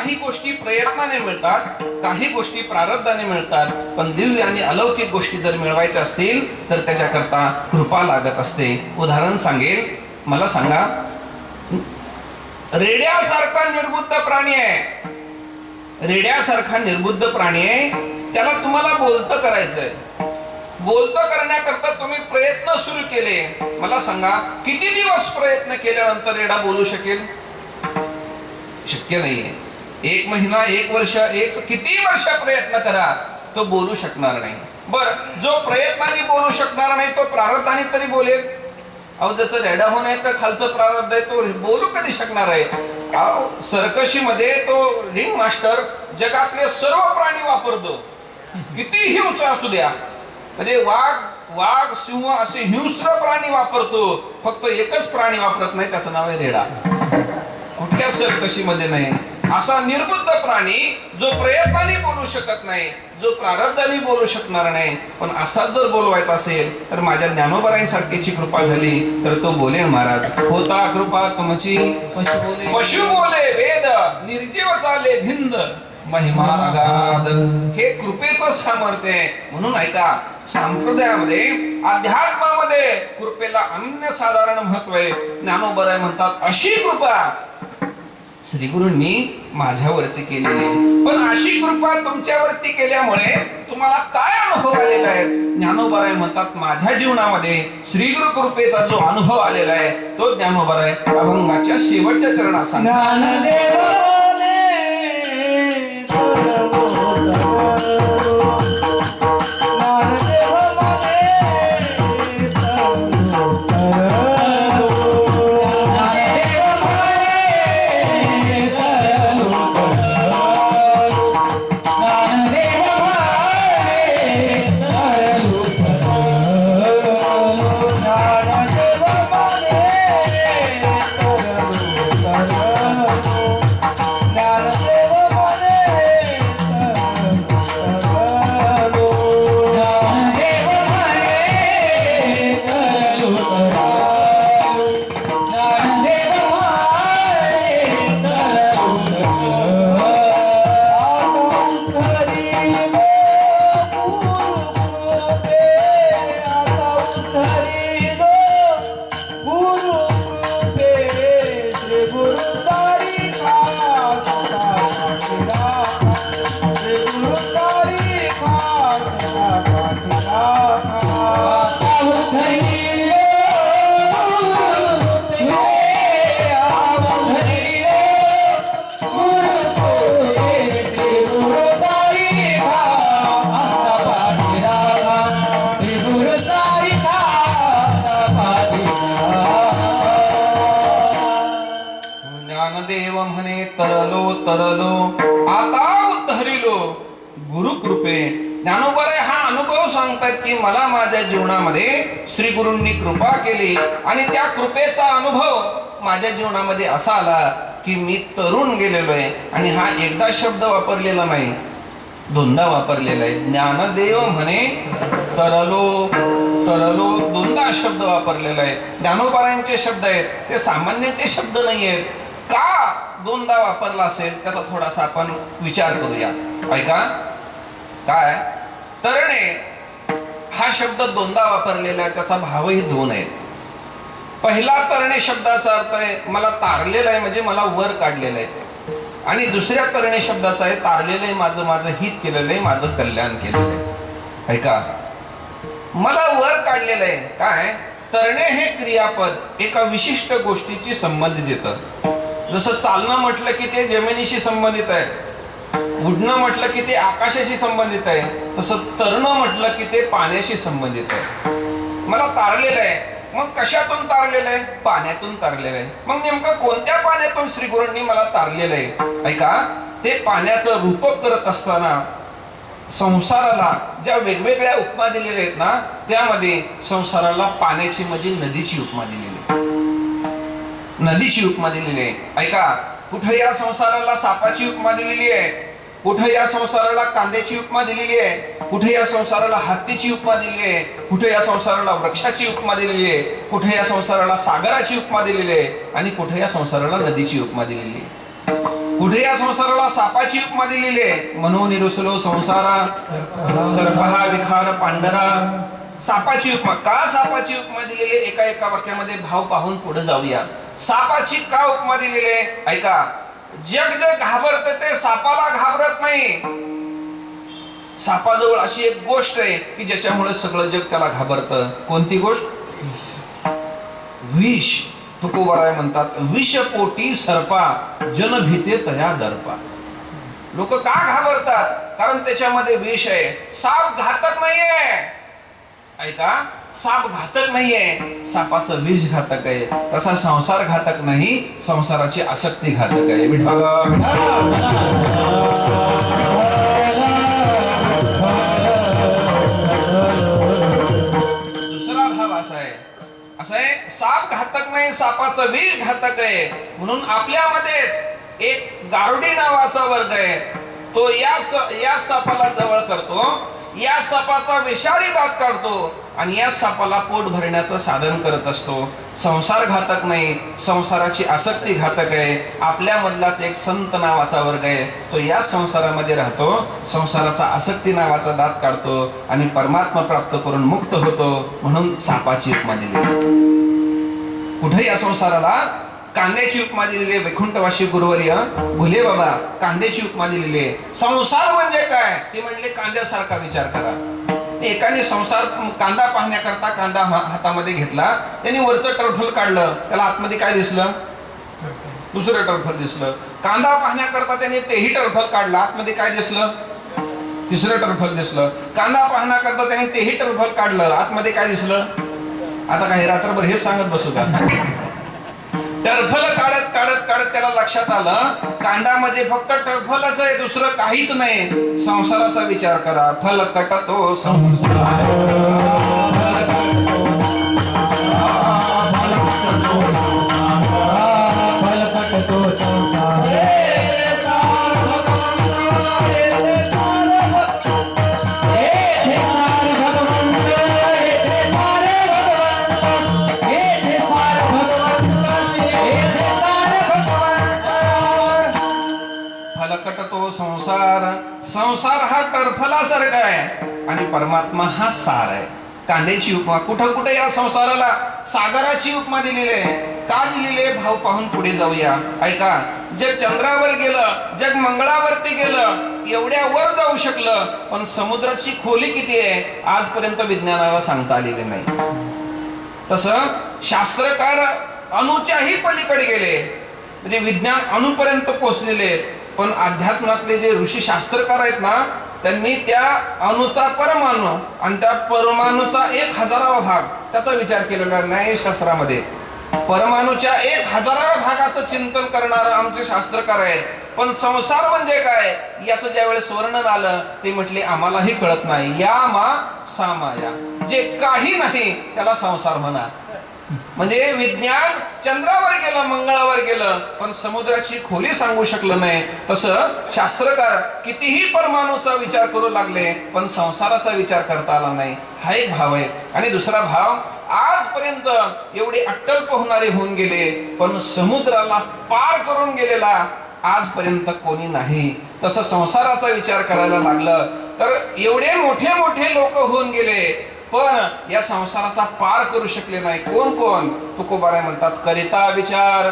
काही गोष्टी प्रयत्नाने मिळतात, काही गोष्टी प्रारब्धाने मिळतात, पण दिव्य आणि अलौकिक गोष्टी जर मिळवायच्या असतील तर त्याच्याकरता कृपा लागत असते. उदाहरण सांगेल, मला सांगा, रेड्यासारखा निर्बुद्ध प्राणी आहे, रेड्यासारखा निर्बुद्ध प्राणी आहे, त्याला तुम्हाला बोलतं करायचंय. बोलतं करण्याकरता तुम्ही प्रयत्न सुरू केले, मला सांगा किती दिवस प्रयत्न केल्यानंतर रेडा बोलू शकेल? शक्य नाहीये. 1 महिना, 1 वर्ष, किती वर्ष प्रयत्न करा, तो बोलू शकणार नाही. बर, जो प्रयत्नाने बोलू शकणार नाही तो प्रारब्धाने तरी बोलेल. अहो, ज्याचं रेडा होणं आहे तर खालचं प्रारब्ध आहे, तो बोलू कधी शकणार आहे? अहो, सर्कशीमध्ये तो रिंग मास्टर जगातले सर्व प्राणी वापरतो, किती हिंस्र असू द्या, म्हणजे वाघ सिंह असे हिंस्र प्राणी वापरतो, फक्त एकच प्राणी वापरत नाही, त्याचं नाव आहे रेडा. कुठल्या सर्कशीमध्ये नाही. असा निर्बुद्ध प्राणी जो प्रयत्नाने बोलू शकत नाही, जो प्रारब्धाने बोलू शकणार नाही, पण असा जर बोलवायचा असेल तर माझ्या ज्ञानोबरांसारखीची कृपा झाली तर तो बोलेल. महाराज, होता कृपा तुमची पशु बोले वेद, निर्जीव चाले भिंद, महिमा अगाध. हे कृपेचं सामर्थ्य आहे. म्हणून ऐका, संप्रदायामध्ये, अध्यात्मामध्ये कृपेला अनन्यसाधारण महत्व आहे. ज्ञानोबराय म्हणतात अशी कृपा श्री गुरूंनी माझ्यावरती केलेली आहे. पण अशी कृपा तुमच्यावरती केल्यामुळे तुम्हाला काय अनुभव आलेला आहे? ज्ञानोबराय म्हणतात माझ्या जीवनामध्ये श्री गुरु कृपेचा जो अनुभव आलेला आहे तो ज्ञानोबराय अभंगाच्या शेवटच्या चरणात सांगतात. ज्ञानदेव म्हणे तरलो तरलो आता उद्धरिलो गुरु कृपे. ज्ञानोबराय हा अनुभव सांगतात की मला माझ्या जीवनामध्ये श्री गुरूंनी कृपा केली आणि त्या कृपेचा अनुभव माझ्या जीवनामध्ये असा आला की मी तरुण गेलेलो आहे. आणि हा एकदा शब्द वापरलेला नाही, दोनदा वापरलेला आहे. ज्ञानदेव म्हणे तरलो तरलो दोनदा शब्द वापरलेला आहे. ज्ञानोबरायांचे शब्द आहेत, ते सामान्यचे शब्द नाही आहेत. का दोनदा वापरला असेल त्याचा थोडासा आपण विचार करूया. ऐका, काय तरणे हा शब्द दोनदा वापरलेला आहे, त्याचा भावही दोन आहे. पहिला तरणे शब्दाचा अर्थ आहे मला तारलेलं आहे, म्हणजे मला वर काढलेलं आहे. आणि दुसऱ्या तरणे शब्दाचा आहे तारलेलं आहे, माझं माझं हित केलेलं आहे, माझं कल्याण केलेलं आहे. ऐका, मला वर काढलेलं आहे. काय तरणे हे क्रियापद एका विशिष्ट गोष्टीची संबंधित येतं. जसं चालणं म्हटलं की ते जमिनीशी संबंधित आहे, उडणं म्हटलं की ते आकाशाशी संबंधित आहे, तसं तरणं म्हटलं की ते पाण्याशी संबंधित आहे. मला तारलेलं आहे, मग कशातून तारलेलं आहे? पाण्यातून तारलेलं आहे. मग नेमकं कोणत्या पाण्यातून श्री गुरूंनी मला तारलेलं आहे? ऐका, ते पाण्याचं रूपक करत असताना संसाराला ज्या वेगवेगळ्या उपमा दिलेल्या आहेत ना, त्यामध्ये संसाराला पाण्याची म्हणजे नदीची उपमा दिलेली आहे, नदीची उपमा दिलेली आहे. ऐका, कुठे या संसाराला सापाची उपमा दिलेली आहे, कुठे या संसाराला कांद्याची उपमा दिलेली आहे, कुठे या संसाराला हत्तीची उपमा दिलेली आहे, कुठे या संसाराला वृक्षाची उपमा दिलेली आहे, कुठे या संसाराला सागराची उपमा दिलेली आहे, आणि कुठे या संसाराला नदीची उपमा दिलेली आहे. कुठे या संसाराला सापाची उपमा दिलेली आहे. मनोनिरुसलो संसारा सर्पहा विखार पांढरा. सापाची उपमा का सापाची उपमा दिलेली आहे? एका वाक्यामध्ये भाव पाहून पुढे जाऊया. सापाची का उपमा दिलेली आहे ऐका. जग जे घाबरते ते सापाला घाबरत नाही. सापाजवळ अशी एक गोष्ट आहे की ज्याच्यामुळे सगळं जग त्याला घाबरतं. कोणती गोष्ट? विष. तुकोबाराय म्हणतात विष पोटी सर्पा जन भीते तया दर्पा. लोक का घाबरतात? कारण त्याच्यामध्ये विष आहे. साप घातक नाहीये ऐका. साप घातक नाहीये, सापाचं विष घातक आहे. तसा संसार घातक नाही, संसाराची आसक्ती घातक आहे. विठ्ठल दुसरा भाव असा आहे साप घातक नाही, सापाचं विष घातक आहे. म्हणून आपल्यामध्येच एक गारुडी नावाचा वर्ग आहे. तो या सापाला जवळ करतो, या सापाचा विषारी दात काढतो आणि या सापाला पोट भरण्याचं साधन करत असतो. संसार घातक नाही, संसाराची आसक्ती घातक आहे. आपल्यामधलाच एक संत नावाचा वर्ग आहे. तो या संसारामध्ये राहतो, संसाराचा आसक्ती नावाचा दात काढतो आणि परमात्मा प्राप्त करून मुक्त होतो. म्हणून सापाची उपमा दिली. कुठे या संसाराला कांद्याची उपमा दिलेली आहे. वैकुंठवासी गुरुवर्य भुले बाबा कांद्याची उपमा दिलेली आहे. संसार म्हणजे काय ते म्हटले कांद्यासारखा विचार करा. एकाने संसार कांदा पाहण्याकरता कांदा हातामध्ये घेतला, त्यांनी वरचं टरफल काढलं, त्याला आतमध्ये काय दिसलं? दुसरं टरफल दिसलं. कांदा पाहण्याकरता त्याने तेही टरफल काढला, आतमध्ये काय दिसलं? तिसरं टरफल दिसलं. कांदा पाहण्याकरता त्याने तेही टरफल काढलं, आतमध्ये काय दिसलं? आता काही रात्रभर हेच सांगत बसू का? टरफल काढत काढत काढत त्याला लक्षात आलं कांदा म्हणजे फक्त टरफलच आहे, दुसरं काहीच नाही. संसाराचा विचार करा. फल कटतो संसार, फल कटतो संसार. संसार संसार हा टरफलासारखा आहे आणि परमात्मा हा सार आहे. कांद्याची उपमा कुठं कुठे या संसाराला सागराची उपमा दिलेली आहे. का दिलेली आहे? भाव पाहून पुढे जाऊया. ऐका. जग चंद्रावर गेलं, जग मंगळावरती गेलं, एवढ्या वर जाऊ शकलं, पण समुद्राची खोली किती आहे आजपर्यंत विज्ञानाला सांगता आलेले नाही. तसं शास्त्रकार अणुच्याही पलीकडे गेले, म्हणजे विज्ञान अणुपर्यंत पोहोचलेले. पण अध्यात्मातले जे ऋषी शास्त्रकार आहेत ना, त्यांनी त्या अणुचा परमाणु आणि त्या परमाणुचा 1000वा भाग त्याचा विचार केलेला न्यायशास्त्रामध्ये. परमाणुच्या 1000व्या भागाचं चिंतन करणारं आमचे शास्त्रकार आहेत. पण संसार म्हणजे काय याचं ज्या वेळेस वर्णन आलं ते म्हटले आम्हालाही कळत नाही. या मा सामाया, जे काही नाही त्याला संसार म्हणा. म्हणजे विज्ञान चंद्रावर गेलं, मंगळावर गेलं, पण समुद्राची खोली सांगू शकलं नाही. तसं शास्त्रकार कितीही परमाणूचा विचार करू लागले, पण संसाराचा विचार करता आला नाही. हा एक भाव आहे. आणि दुसरा भाव, आजपर्यंत एवढे अट्टल पोहणारे होऊन गेले, पण समुद्राला पार करून गेलेला आजपर्यंत कोणी नाही. तसं संसाराचा विचार करायला लागलं तर एवढे मोठे मोठे लोक होऊन गेले, पण या संसाराचा पार करू शकले नाही. कोण कोण? तुकोबाराय म्हणतात करिता विचार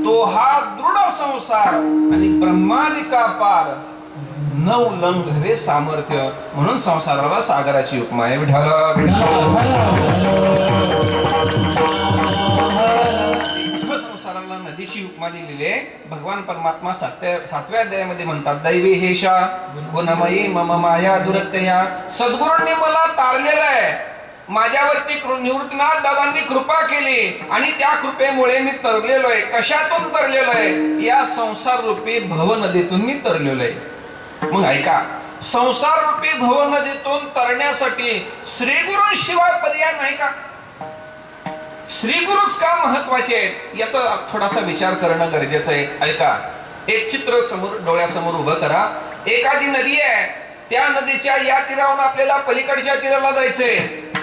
तो हा दृढ संसार आणि ब्रह्मादिका पार न उल्लंघवे सामर्थ्य. म्हणून संसाराला सागराची उपमा आहे. संसाराला नदीची उपमा दिलेली आहे. भगवान परमात्मा 7व्या अध्यायामध्ये म्हणतात दैवी हेशा गुणमयी मम माया दुरत्यया. सद्गुरूंनी मला तारलेलं आहे, माझ्यावरती निवृत्तीनाथ दादांनी कृपा केली आणि त्या कृपेमुळे मी तरलेलो आहे. कशातून तरलेलो आहे? या संसार रूपी भव नदीतून मी तरलेलो आहे. मग ऐका, संसार रूपी भव नदीतून तरण्यासाठी श्री गुरूंशिवाय पर्याय नाही का? श्री गुरुच का महत्वाचे आहेत याचा थोडासा विचार करणं गरजेचं आहे. ऐका, एक चित्र समोर डोळ्यासमोर उभं करा. एखादी नदी आहे, त्या नदीच्या या तीरावरून आपल्याला पलीकडच्या तीराला जायचंय.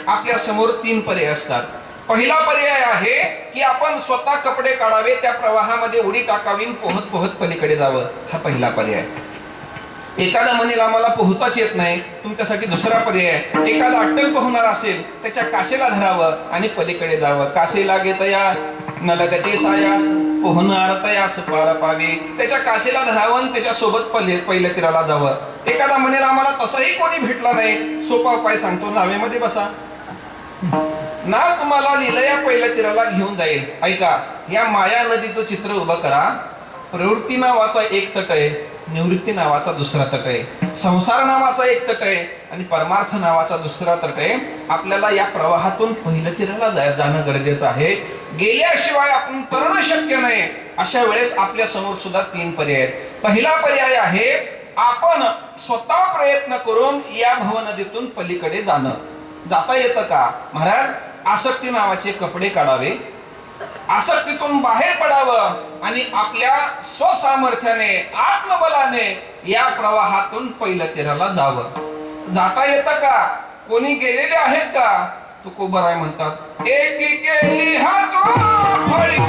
आपल्या समोर 3 पर्याय असतात. पहिला पर्याय आहे की आपण स्वतः कपडे काढावे, त्या प्रवाहामध्ये उडी टाकावी, पोहत पोहत पलीकडे जावं. हा पहिला पर्याय. एखादा म्हणेल आम्हाला पोहताच येत नाही, तुमच्यासाठी दुसरा पर्याय, एखादा अट्टल पोहणार असेल त्याच्या काशेला धरावं आणि पलीकडे जावं. कासेला घेतया न लगते सायास, पोहणार तयास पार पावे. त्याच्या काशेला धरावं आणि त्याच्यासोबत पहिल्या तीराला जावं. एखादा म्हणेल आम्हाला तसाही कोणी भेटला नाही, सोपा उपाय सांगतो, नावेमध्ये बसा. नाव तुम्हाला लिहिलं या पहिल्या तीराला घेऊन जाईल. ऐका, या माया नदीचं चित्र उभं करा. प्रवृत्ती नावाचा एक तट आहे, निवृत्ती नावाचा दुसरा तट आहे, संसार नावाचा एक तट आहे आणि परमार्थ नावाचा दुसरा तट आहे. आपल्याला या प्रवाहातून पहिल्या तीराला जाणं गरजेचं आहे. गेल्याशिवाय आपण तरणं शक्य नाही. अशा वेळेस आपल्या समोर सुद्धा तीन पर्याय आहेत. पहिला पर्याय आहे आपण स्वतः प्रयत्न करून या भवनदीतून पलीकडे जाणं. जाता येतं का? महाराज, आसक्ती नावाचे कपडे काढावे, आसक्तीतून बाहेर पडावं आणि आपल्या स्वसामर्थ्याने, आत्मबलाने या प्रवाहातून पहिल्या तीराला जावं. जाता येतं का? कोणी गेलेले आहेत का? तुकोबराय म्हणतात, एकी केली हातो फळी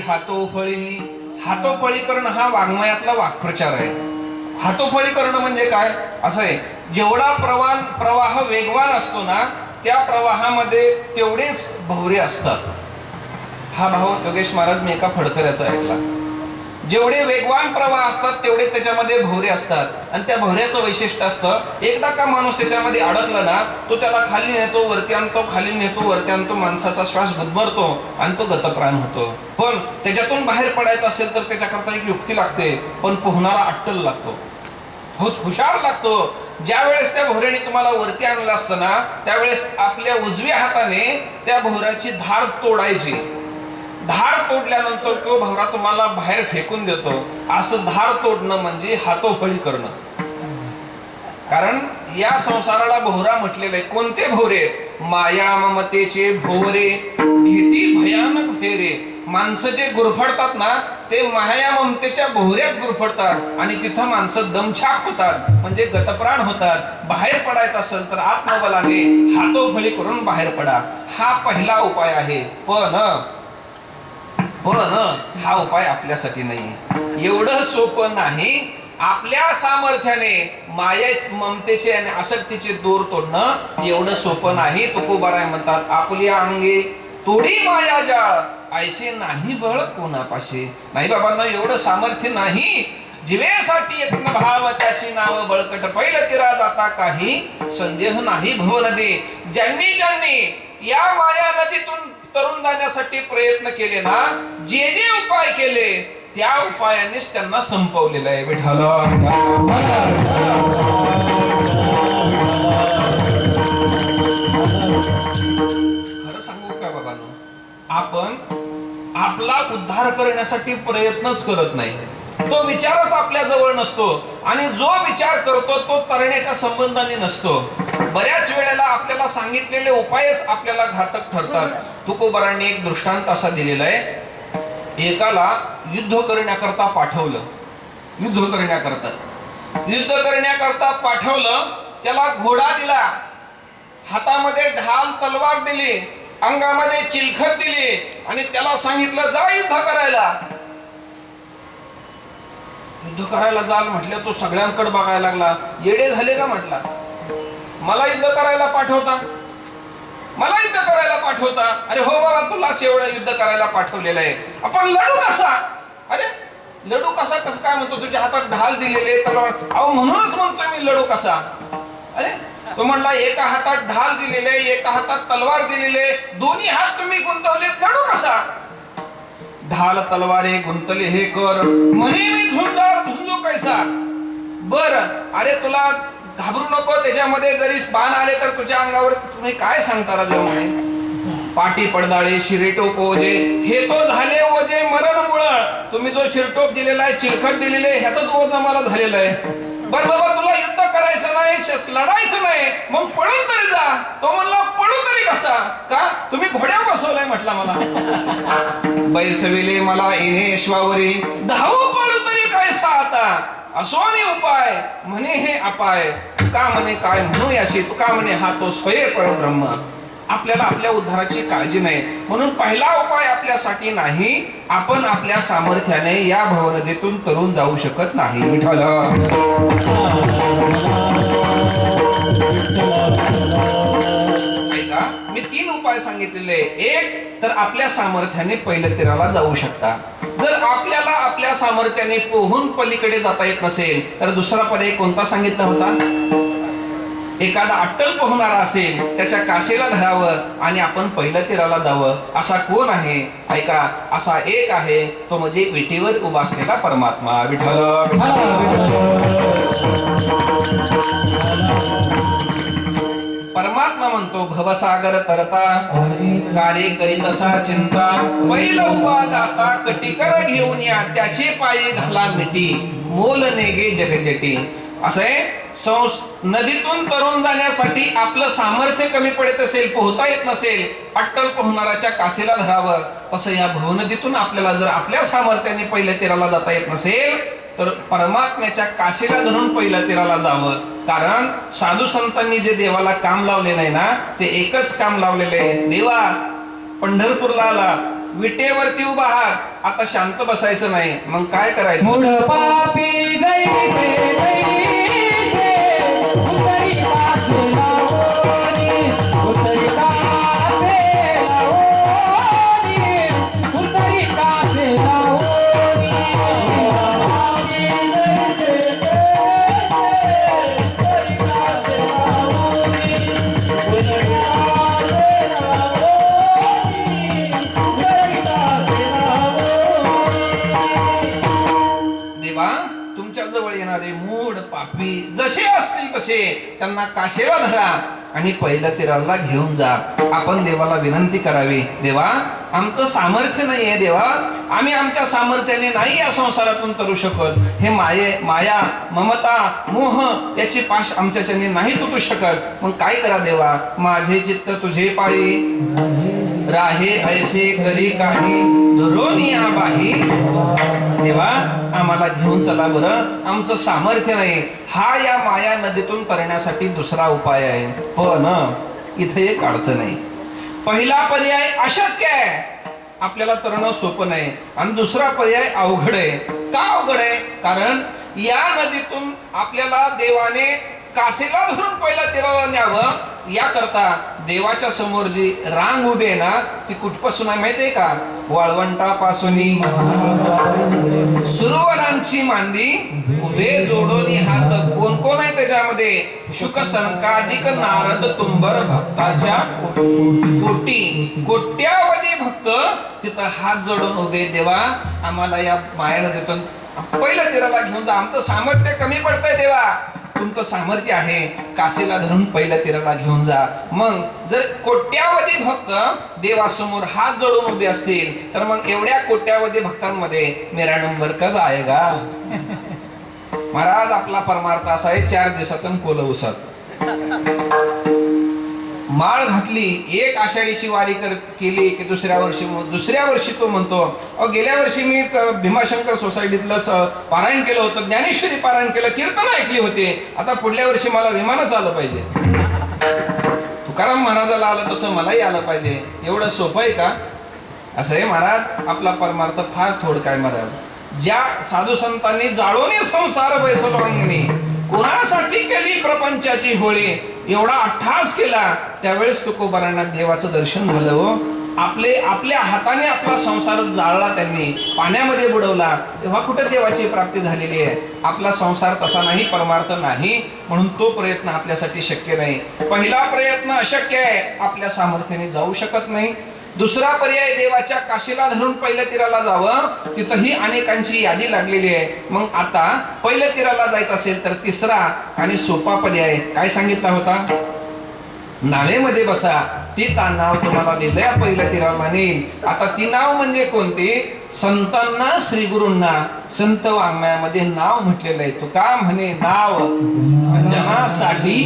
हातोफळी. हातोफळी करणं हा वाङ्मयातला वाक्प्रचार आहे. हातोफळी करणं म्हणजे काय? असं आहे, जेवढा प्रवाह वेगवान असतो ना, त्या प्रवाहामध्ये तेवढेच भोवरे असतात. हा भाव योगेश महाराज मी एका फडकऱ्याचा ऐकला. जेवढे वेगवान प्रवाह असतात तेवढे त्याच्यामध्ये भोवरे असतात. आणि त्या भोवऱ्याचं वैशिष्ट्य असतं, एकदा का माणूस त्याच्यामध्ये अडकला ना, तो त्याला खाली नेतो, वरती आणतो, खाली नेतो, वरती आणतो, माणसाचा श्वास गुदमरतो आणि तो गतप्राण होतो. पण त्याच्यातून बाहेर पडायचं असेल तर त्याच्याकरता एक युक्ती लागते, पण पोहणारा अट्टल लागतो, हुशार लागतो. ज्या वेळेस त्या भोवऱ्याने तुम्हाला वरती आणलं असतं ना, त्यावेळेस आपल्या उजव्या हाताने त्या भोवऱ्याची धार तोडायची. धार तोडल्यानंतर तो भोवरा तुम्हाला बाहेर फेकून देतो. असं धार तोडणं म्हणजे हातोफळी करणं. कारण या संसाराला भोवरा म्हटलेलं आहे. कोणते भोवरे? माया ममतेचे भोवरे किती भयानक फेरे. माणसं जे गुरफडतात ना, ते माया ममतेच्या भोवऱ्यात गुरफडतात आणि तिथं माणसं दमछाक होतात, म्हणजे गतप्राण होतात. बाहेर पडायचं असेल तर आत्मबलाने हातोफळी करून बाहेर पडा. हा पहिला उपाय आहे. पण हा उपाय आपल्यासाठी नाही. एवढं सोपं नाही. आपल्या सामर्थ्याने माया ममतेचे आणि आसक्तीचे दोर तोडणं एवढं सोपं नाही. तुकोबाराय म्हणतात, आपल्या अंगे तोडी माया जाळ, ऐसे नाही बळ कोणापाशी. नाही बाबांना, एवढं सामर्थ्य नाही. जीवेसाठी यत्न भाव त्याची नाव बळकट, पहिलं तीरा जाता काही संदेह नाही भवनदी. ज्यांनी या माया नदीतून तरुण जाण्यासाठी प्रयत्न केले ना, जे जे उपाय केले त्या उपायानेच त्यांना संपवलेलं आहे. विठ्ठल खरं सांगू का बाबांनो, आपण आपला उद्धार करण्यासाठी प्रयत्नच करत नाही. तो विचारच आपल्या जवळ नसतो आणि जो विचार करतो तो तरण्याच्या संबंधाने नसतो. बऱ्याच वेळेला आपल्याला सांगितलेले उपायच आपल्याला घातक ठरतात. तुकोबारांनी एक दृष्टांत असा दिलेला आहे. एकाला युद्ध करण्याकरता पाठवलं, युद्ध करण्याकरता पाठवलं. त्याला घोडा दिला, हातामध्ये ढाल तलवार दिली, अंगामध्ये चिलखत दिली आणि त्याला सांगितलं जा युद्ध करायला. युद्ध करायला जाल म्हटलं, तो सगळ्यांकडे बघायला लागला. येडे झाले का म्हटला, मला युद्ध करायला पाठवता, मला युद्ध करायला पाठवता? अरे हो बाबा, तुलाच एवढं युद्ध करायला पाठवलेलं आहे. आपण लढू कसा? अरे लढू कसा? कसं काय म्हणतो? तुझ्या हातात ढाल दिलेले, तलवार. अहो म्हणूनच म्हणतोय मी, लढू कसा? अरे तो म्हणला, एका हातात ढाल दिलेले, एका हातात तलवार दिलेले, दोन्ही हात तुम्ही गुंतवले, लढू कसा? ढाल तलवारे गुंतले हे कर, म्हणे मी झुंजार झुंजू कैसा. बर, अरे तुला घाबरू नको, त्याच्यामध्ये जरी बाण आले तर तुझ्या अंगावर तुम्ही काय सांगता राजा म्हणे. पाटी पडदाळे शिरेटोप ओझे, हे तो झाले ओझे मरण मुळ. तुम्ही जो शिरटोप दिलेला आहे, चिलखत दिलेले, ह्यातच ओझ मला झालेलं आहे. बर बाबा तुला युद्ध करायचं नाही, लढायचं नाही, मग पळून तरी जा. तो म्हणला पळू तरी कसा? का तुम्ही घोड्यावर बसवलंय म्हटला मला. बैसविले मला येणेश्वावरी, धावू पळू तरी कैसा आता? असोनी उपाय म्हणे हे अपाय, तुका म्हणे काय म्हणू याशी, तुका म्हणे हा तो स्वये परब्रह्म. आपल्याला आपल्या उद्धाराची काळजी नाही, म्हणून पहिला उपाय आपल्यासाठी नाही. आपण आपल्या सामर्थ्याने या भवनदीतून तरुण जाऊ शकत नाही. विठ्ठल ऐका, मी 3 उपाय सांगितलेले. एक तर आपल्या सामर्थ्याने पहिल्या तीराला जाऊ शकता. जर आपल्याला आपल्या सामर्थ्याने पोहून पलीकडे जाता येत नसेल तर दुसरा पर्याय कोणता सांगितला होता? एखादा अट्टल पोहणारा असेल त्याच्या काशेला धरावं आणि आपण पहिल्या तीराला जावं. असा कोण आहे? ऐका, असा एक आहे, तो म्हणजे विटेवर उभा असलेला परमात्मा. विठ्ठल परमात्मा म्हणतो, भवसागर तरता कार्य करीत असा चिंता, बैल उभा दाता कटिकर घेऊन या, त्याचे पायी घाला मिठी, मोल नेगे जगजटी. असे नदीतून तरुण जाण्यासाठी आपलं सामर्थ्य कमी पडत असेल, पोहता येत नसेल, अट्टल पोहणाराच्या कासेला धरावं. असं या भवनदीतून आपल्याला जर आपल्या सामर्थ्याने पहिल्या तीराला जाता येत नसेल तर परमात्म्याच्या काशीला धरून पहिल्या तीराला जावं. कारण साधू संतांनी जे देवाला काम लावले नाही ना, ते एकच काम लावलेले आहे. देवा पंढरपूरला आला, विटेवरती उभा आहात, आता शांत बसायचं नाही. मग काय करायचं? मूढ पापी जसे असतील तसे त्यांना काशेला धरा आणि पहिल्या तीराला घेऊन जा. आपण देवाला विनंती करावी, देवा आमचं सामर्थ्य नाही आहे, देवा आम्ही आमच्या सामर्थ्याने नाही या संसारातून तरू शकत. हे माया ममता मोह याची पाश आमच्याच्याने नाही तुटू शकत. मग काय करा देवा? माझे चित्त तुझे पायी राहे ऐसे करी काही, धरून या बाही. देवा आम्हाला घेऊन चला बरं, आमचं सामर्थ्य नाही. हा या माया नदीतून तरण्यासाठी दुसरा उपाय आहे. पण इथे एक अडचण आहे. पहिला पर्याय अशक्य आहे, आपल्याला तरणं सोपं नाही. आणि दुसरा पर्याय अवघड आहे. का अवघड आहे? कारण या नदीतून आपल्याला देवाने कासेला धरून पहिला तीराला न्यावं. याकरता देवाच्या समोर जी रांग उभी आहे ना, ती कुठपासून आहे माहिती आहे का? वाळवंटापासून सुरवरांची मांदी उभे जोडोनी हात. कोण कोण आहे त्याच्यामध्ये? शुक सनकाधिक नारद तुंबर भक्ताच्या कोटी कोट्यावधी भक्त तिथं हात जोडून उभे. देवा आम्हाला या माया नदीतून पहिल्या तीराला घेऊन जा. आमचं सामर्थ्य कमी पडतंय, देवा तुमचं सामर्थ्य आहे, कासेला धरून पहिल्या तीराला घेऊन जा. मग जर कोट्यावधी भक्त देवासमोर हात जोडून उभे असतील तर मग एवढ्या कोट्यावधी भक्तांमध्ये मेरा नंबर कब आएगा? महाराज आपला परमार्थ असा आहे, 4 दिवसातून कोल उसत माळ घातली, एक आषाढीची वारी केली की दुसऱ्या वर्षी तो म्हणतो, गेल्या वर्षी मी भीमाशंकर सोसायटीतलं पारायण केलं होतं, ज्ञानेश्वरी पारायण केलं, कीर्तन ऐकली होती, आता पुढल्या वर्षी मला विमानच आलं पाहिजे. तुकाराम महाराजाला आलं तसं मलाही आलं पाहिजे. एवढं सोपं आहे का? असं आहे महाराज. आपला परमार्थ फार थोडका आहे महाराज. ज्या साधू संतांनी जाळोनी संसार बैसलो अंगणी, कोणासाठी केली प्रपंचाची होळी, एवढा अट्टहास केला, त्यावेळेस तुकोबारांना देवाचं दर्शन झालं. हो, आपल्या हाताने आपला संसार जाळला, त्यांनी पाण्यामध्ये बुडवला, तेव्हा कुठे देवाची प्राप्ती झालेली आहे? आपला संसार तसा नाही, परमार्थ नाही, म्हणून तो प्रयत्न आपल्यासाठी शक्य नाही. पहिला प्रयत्न अशक्य आहे, आपल्या सामर्थ्याने जाऊ शकत नाही. दुसरा पर्याय देवाच्या काशीला धरून पहिल्या तीराला जावं, तिथंही अनेकांची यादी लागलेली आहे. मग आता पहिल्या तीराला जायचं असेल तर तिसरा आणि सोपा पर्याय काय सांगितला होता? नावेमध्ये बसा ते नाव तुम्हाला लिहिलंय पहिल्या तीराला नेईल. आता ती नाव म्हणजे कोणती? संतांना श्री गुरूंना संत वाङ्मयामध्ये नाव म्हटलेलं आहे. तो का म्हणे नाव जनासाठी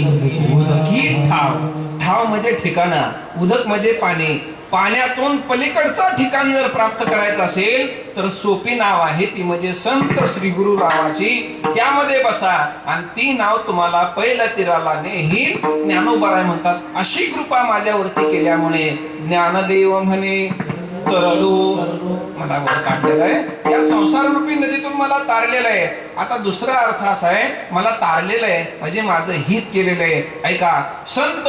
उदकी ठाव. ठाव म्हणजे ठिकाणा, उदक म्हणजे पाणी. पाण्यातून पलीकडचं ठिकाण जर प्राप्त करायचं असेल तर सोपी नाव आहे ती म्हणजे संत श्री गुरु रावाची. त्यामध्ये बसा आणि ती नाव तुम्हाला पहिल्या तीराला नेईल. ज्ञानोबराय म्हणतात अशी कृपा माझ्यावरती केल्यामुळे ज्ञानदेव म्हणे तरलो. मला वर काढलेलं आहे या संसार रूपी नदीतून मला तारलेलं आहे. आता दुसरा अर्थ असा आहे मला तारलेलं आहे म्हणजे माझं हित केलेलं आहे. ऐका, संत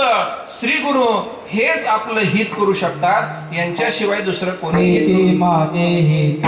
श्री गुरु हेच आपलं हित करू शकतात, यांच्याशिवाय दुसरं कोणी माझे हित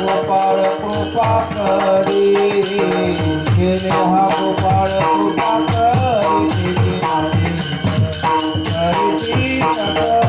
गोपाळ कृपा करी गेले हा गोपाळ कृपा करी हरिती सकळ